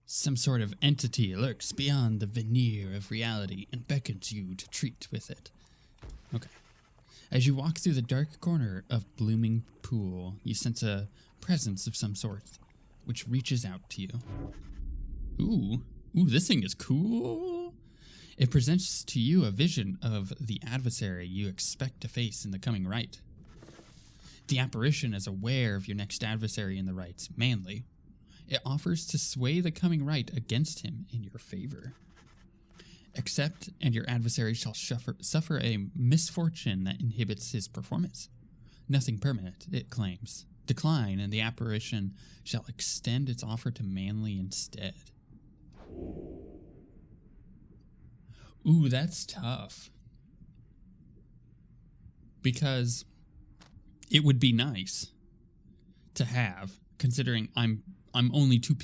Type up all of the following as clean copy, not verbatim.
Some sort of entity lurks beyond the veneer of reality and beckons you to treat with it. Okay. As you walk through the dark corner of Blooming Pool, you sense a presence of some sort, which reaches out to you. Ooh, this thing is cool. It presents to you a vision of the adversary you expect to face in the coming right. The apparition is aware of your next adversary in the right, Manly. It offers to sway the coming right against him in your favor. Accept, and your adversary shall suffer a misfortune that inhibits his performance. Nothing permanent, it claims. Decline, and the apparition shall extend its offer to Manly instead. Ooh, that's tough. Because it would be nice to have, considering I'm only two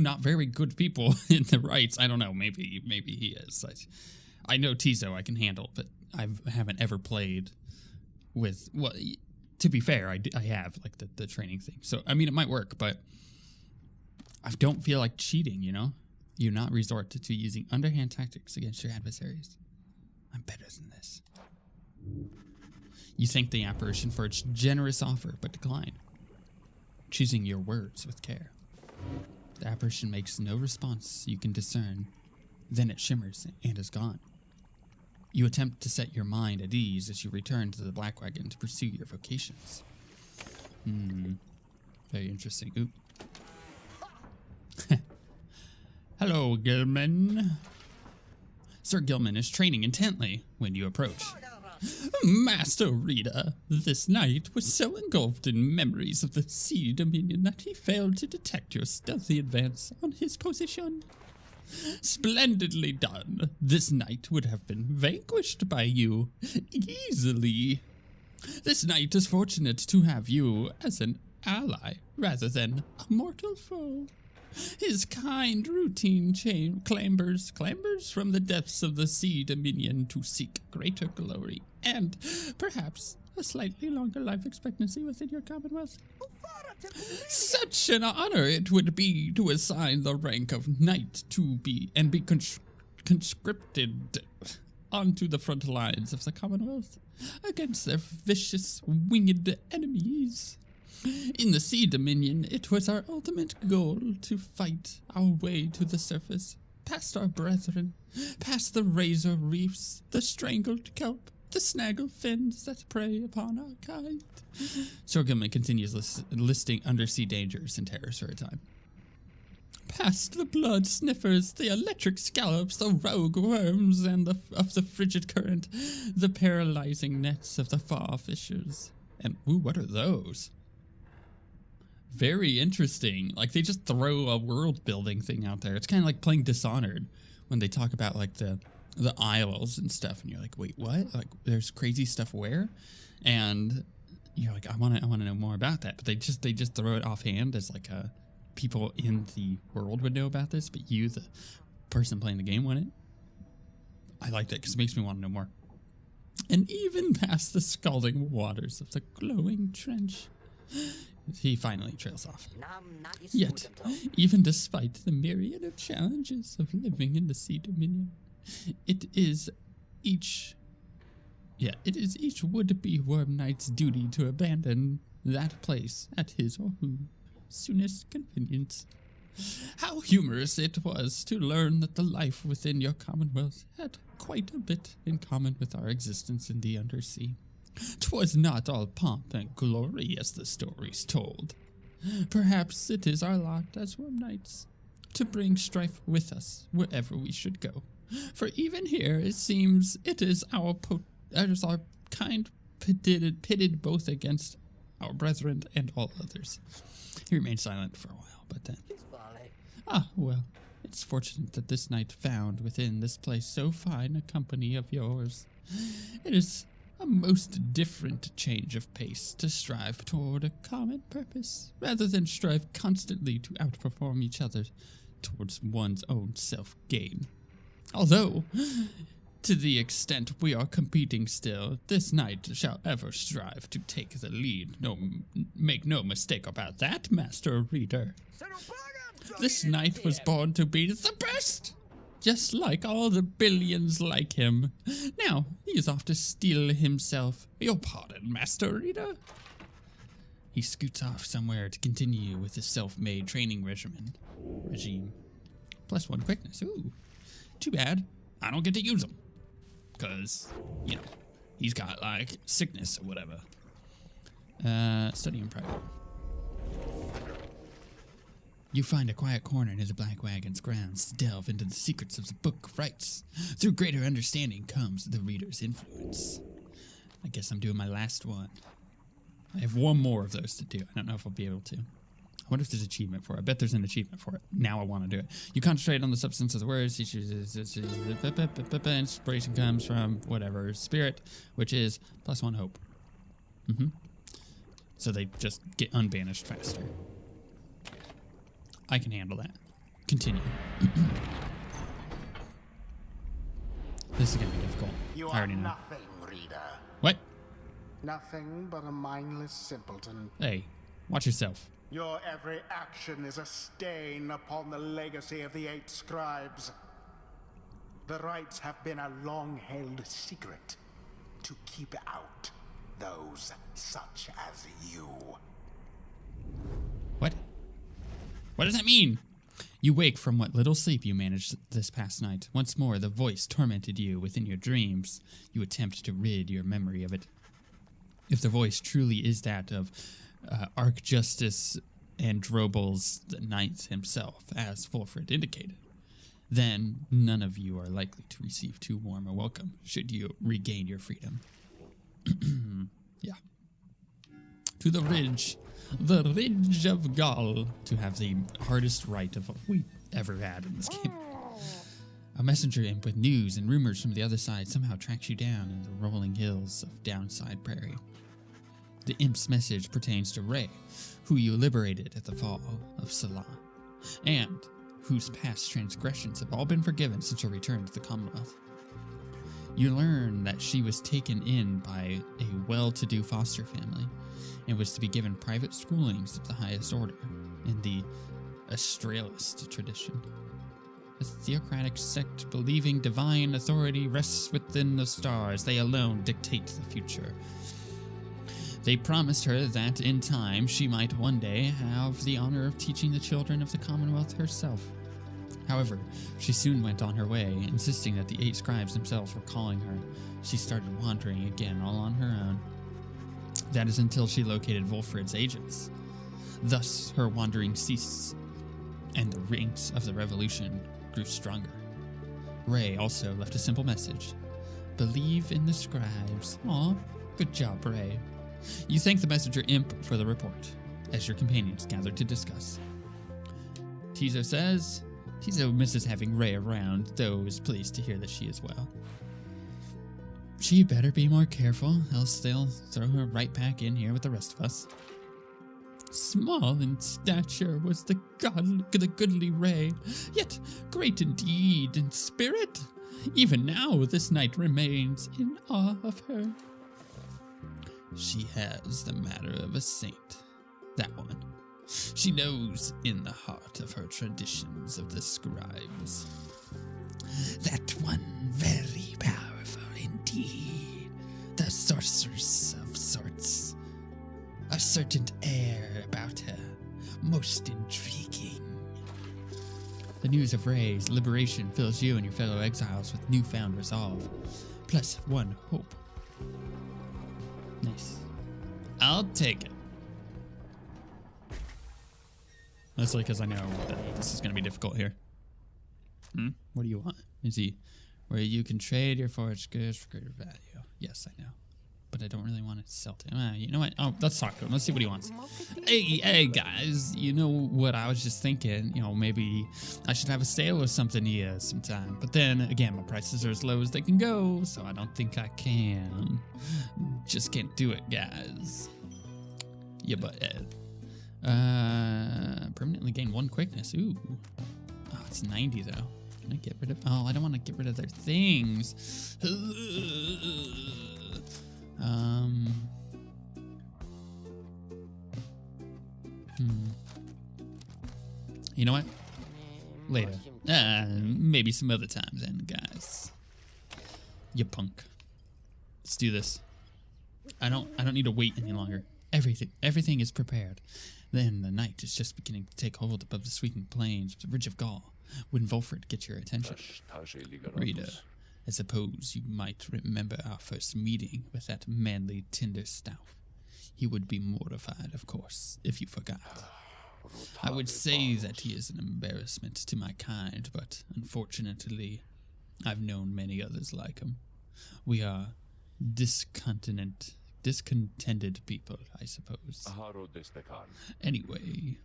not very good people in the rights. I don't know, maybe he is. I know Tizo I can handle, but I haven't ever played with, well, to be fair, I have, like, the training thing. So, I mean, it might work, but I don't feel like cheating, you know? You not resort to using underhand tactics against your adversaries. I'm better than this. You thank the apparition for its generous offer, but decline, choosing your words with care. The apparition makes no response you can discern. Then it shimmers and is gone. You attempt to set your mind at ease as you return to the Black Wagon to pursue your vocations. Very interesting. Oop. Hello, Gilman. Sir Gilman is training intently when you approach. Master Reader, this knight was so engulfed in memories of the Sea Dominion that he failed to detect your stealthy advance on his position. Splendidly done. This knight would have been vanquished by you easily. This knight is fortunate to have you as an ally rather than a mortal foe. His kind routine clambers from the depths of the Sea Dominion to seek greater glory and perhaps a slightly longer life expectancy within your commonwealth. Such an honor it would be to assign the rank of knight to be conscripted onto the front lines of the commonwealth against their vicious winged enemies. In the Sea Dominion, it was our ultimate goal to fight our way to the surface, past our brethren, past the razor reefs, the strangled kelp, the snaggle fins that prey upon our kind. Sir Gilman continues listing undersea dangers and terrors for a time. Past the blood sniffers, the electric scallops, the rogue worms, and of the frigid current, the paralyzing nets of the far fishers. And, ooh, what are those? Very interesting. Like, they just throw a world building thing out there. It's kind of like playing Dishonored when they talk about, like, the Isles and stuff, and you're like, wait, what? Like, there's crazy stuff where? And you're like, I want to know more about that. But they just throw it offhand as like people in the world would know about this, but you, the person playing the game, wouldn't. I liked it because it makes me want to know more. And even past the scalding waters of the glowing trench. He finally trails off. Yet, even despite the myriad of challenges of living in the Sea Dominion, it is each would-be worm knight's duty to abandon that place at his or her soonest convenience. How humorous it was to learn that the life within your commonwealth had quite a bit in common with our existence in the undersea. 'Twas not all pomp and glory as the stories told. Perhaps it is our lot as worm knights to bring strife with us wherever we should go. For even here it seems it is our kind pitted both against our brethren and all others. He remained silent for a while, but then, well, it's fortunate that this knight found within this place so fine a company of yours. It is a most different change of pace to strive toward a common purpose, rather than strive constantly to outperform each other towards one's own self-gain. Although, To the extent we are competing still, this knight shall ever strive to take the lead. Make no mistake about that, Master Reader. This knight was born to be the best, just like all the billions like him. Now, he is off to steal himself. Your pardon, Master Reader. He scoots off somewhere to continue with his self-made training regime. +1 quickness. Ooh, too bad I don't get to use him. Because, you know, he's got, like, sickness or whatever. Study in private. You find a quiet corner near the Black Wagon's grounds to delve into the secrets of the Book of Rites. Through greater understanding comes the reader's influence. I guess I'm doing my last one. I have one more of those to do. I don't know if I'll be able to. I wonder if there's an achievement for it. I bet there's an achievement for it. Now I want to do it. You concentrate on the substance of the words. Inspiration comes from whatever spirit, which is +1 hope. So they just get unbanished faster. I can handle that. Continue. This is gonna be difficult. You I already know. nothing, reader. What? Nothing but a mindless simpleton. Hey, watch yourself. Your every action is a stain upon the legacy of the 8 scribes. The rites have been a long-held secret to keep out those such as you. What? What does that mean? You wake from what little sleep you managed this past night. Once more, the voice tormented you within your dreams. You attempt to rid your memory of it. If the voice truly is that of Archjustice Androbal's the Knight himself, as Fulfred indicated, then none of you are likely to receive too warm a welcome should you regain your freedom. Yeah. To the Ridge of Gaul, to have the hardest rite of what we ever had in this game. A messenger imp with news and rumors from the other side somehow tracks you down in the rolling hills of Downside Prairie. The imp's message pertains to Ray, who you liberated at the fall of Salah, and whose past transgressions have all been forgiven since your return to the Commonwealth. You learn that she was taken in by a well-to-do foster family and was to be given private schoolings of the highest order in the Astralist tradition. A theocratic sect believing divine authority rests within the stars. They alone dictate the future. They promised her that in time she might one day have the honor of teaching the children of the Commonwealth herself. However, she soon went on her way, insisting that the 8 scribes themselves were calling her. She started wandering again all on her own. That is until she located Wolfred's agents. Thus, her wandering ceased, and the ranks of the revolution grew stronger. Ray also left a simple message. Believe in the scribes. Aw, good job, Ray. You thank the messenger imp for the report, as your companions gathered to discuss. Tizo says, Tizo misses having Ray around, though is pleased to hear that she is well. She better be more careful, else they'll throw her right back in here with the rest of us. Small in stature was the goodly Ray, yet great indeed in spirit. Even now this knight remains in awe of her. She has the manner of a saint, that one. She knows in the heart of her traditions of the scribes. That one very powerful indeed, the sorceress of sorts. A certain air about her, most intriguing. The news of Ray's liberation fills you and your fellow exiles with newfound resolve, +1 hope. Nice. I'll take it. Mostly because I know that this is going to be difficult here. What do you want? Is he where you can trade your forged goods for greater value? Yes, I know. But I don't really want to sell to him. You know what? Oh, let's talk to him. Let's see what he wants. Hey, guys. You know what I was just thinking? You know, maybe I should have a sale or something here sometime. But then, again, my prices are as low as they can go, so I don't think I can. Just can't do it, guys. Yeah, but permanently gain 1 quickness. Ooh. Oh, it's 90, though. Can I get rid of... Oh, I don't want to get rid of their things. You know what? Later. Maybe some other time then, guys. You punk. Let's do this. I don't need to wait any longer. Everything is prepared. Then the night is just beginning to take hold above the sweeping plains of the Ridge of Gaul. When Volfred gets your attention. Reader, I suppose you might remember our first meeting with that manly tender staff. He would be mortified, of course, if you forgot. I would say that he is an embarrassment to my kind, but unfortunately, I've known many others like him. We are discontented people, I suppose. Anyway,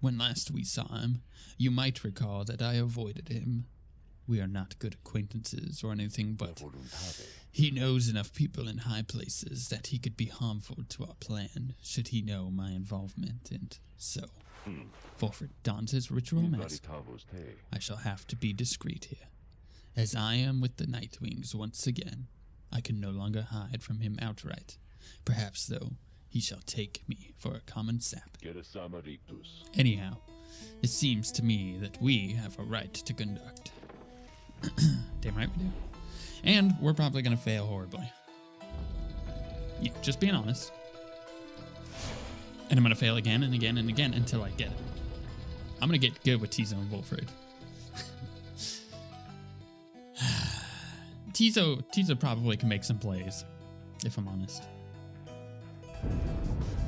when last we saw him, you might recall that I avoided him. We are not good acquaintances or anything, but he knows enough people in high places that he could be harmful to our plan should he know my involvement, and so, Volfred dons his ritual mask. I shall have to be discreet here. As I am with the Nightwings once again, I can no longer hide from him outright. Perhaps, though, he shall take me for a common sap. Anyhow, it seems to me that we have a right to conduct. Damn right we do. And we're probably going to fail horribly. Yeah, just being honest. And I'm going to fail again and again and again until I get it. I'm going to get good with Tizo and Volfred. Tizo probably can make some plays, if I'm honest.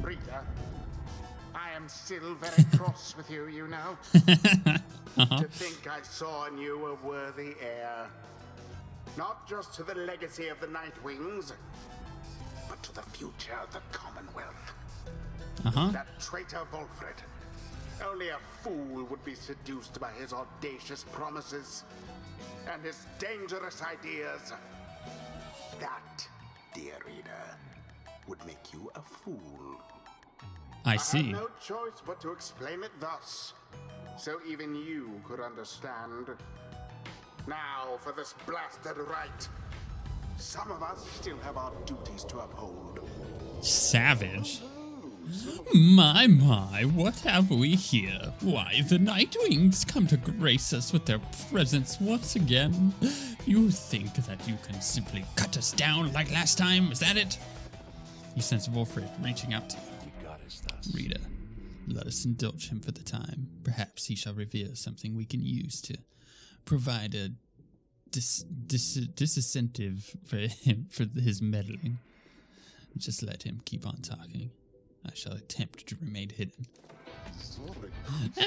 Rita, I am still very cross with you, you know. To think I saw in you a worthy heir. Not just to the legacy of the Nightwings, but to the future of the Commonwealth. That traitor Volfred. Only a fool would be seduced by his audacious promises and his dangerous ideas. That, dear reader, would make you a fool. I see. I have no choice but to explain it thus, so even you could understand. Now, for this blasted right. Some of us still have our duties to uphold. Savage. My, what have we here? Why, the Nightwings come to grace us with their presence once again. You think that you can simply cut us down like last time? Is that it? You sense Volfred reaching out to you. Rita, let us indulge him for the time. Perhaps he shall reveal something we can use to provide a disincentive for his meddling. Just let him keep on talking. I shall attempt to remain hidden.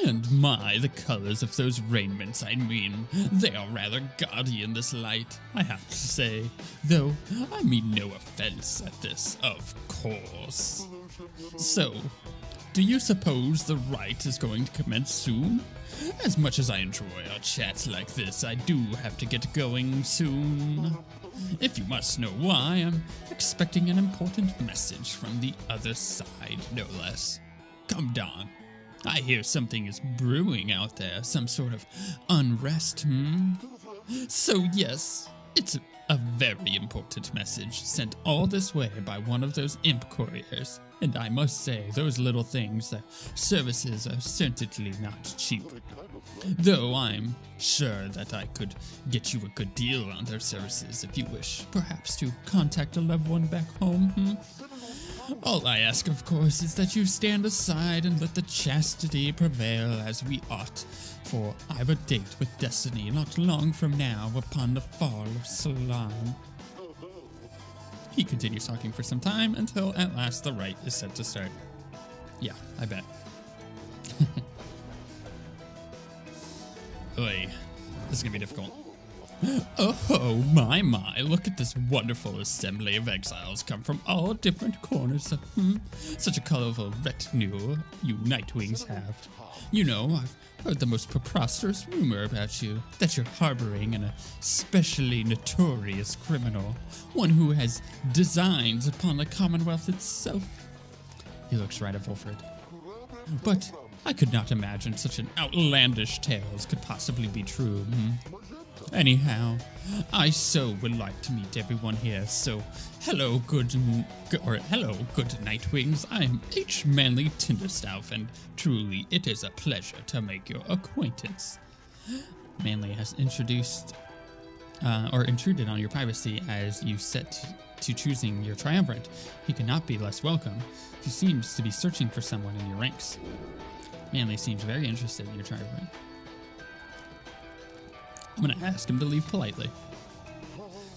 And the colors of those raiments, I mean, they are rather gaudy in this light, I have to say. Though, I mean no offense at this, of course. So, do you suppose the rite is going to commence soon? As much as I enjoy our chats like this, I do have to get going soon. If you must know why, I'm expecting an important message from the other side, no less. Come down. I hear something is brewing out there, some sort of unrest, So yes, it's a very important message sent all this way by one of those imp couriers. And I must say, those little things, their services are certainly not cheap. Though I'm sure that I could get you a good deal on their services if you wish, perhaps to contact a loved one back home, All I ask, of course, is that you stand aside and let the chastity prevail as we ought, for I've a date with destiny not long from now upon the fall of Salam. He continues talking for some time until at last the rite is set to start. Yeah, I bet. Oy, this is gonna be difficult. Oh my, look at this wonderful assembly of exiles come from all different corners of, such a colorful retinue you Nightwings have. You know, I've heard the most preposterous rumor about you, that you're harboring an especially notorious criminal, one who has designs upon the Commonwealth itself. He looks right at Volfred. But I could not imagine such an outlandish tales could possibly be true. Anyhow, I so would like to meet everyone here, so hello good Nightwings. I am H. Manly Tinderstaff, and truly it is a pleasure to make your acquaintance. Manly has intruded on your privacy as you set to choosing your triumvirate. He cannot be less welcome. He seems to be searching for someone in your ranks. Manly seems very interested in your triumvirate. I'm going to ask him to leave politely.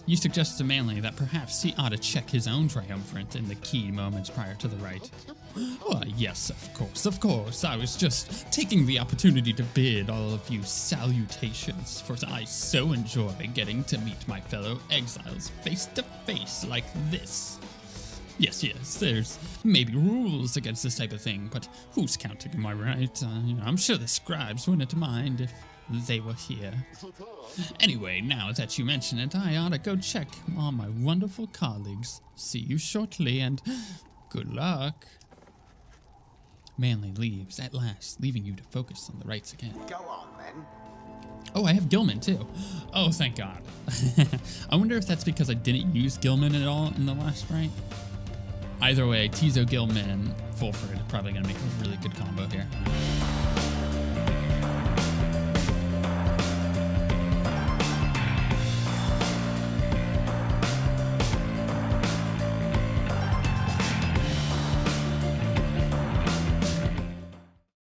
You suggest to Manly that perhaps he ought to check his own triumvirate in the key moments prior to the rite. Oh, yes, of course. I was just taking the opportunity to bid all of you salutations, for I so enjoy getting to meet my fellow exiles face to face like this. Yes, there's maybe rules against this type of thing, but who's counting, am I right? I'm sure the scribes wouldn't mind if they were here. Anyway, now that you mention it, I ought to go check on my wonderful colleagues. See you shortly, and good luck. Manly leaves at last, leaving you to focus on the rites again. Go on, then. Oh, I have Gilman, too. Oh, thank God. I wonder if that's because I didn't use Gilman at all in the last rite. Either way, Tizo, Gilman, Fulford, probably going to make a really good combo here.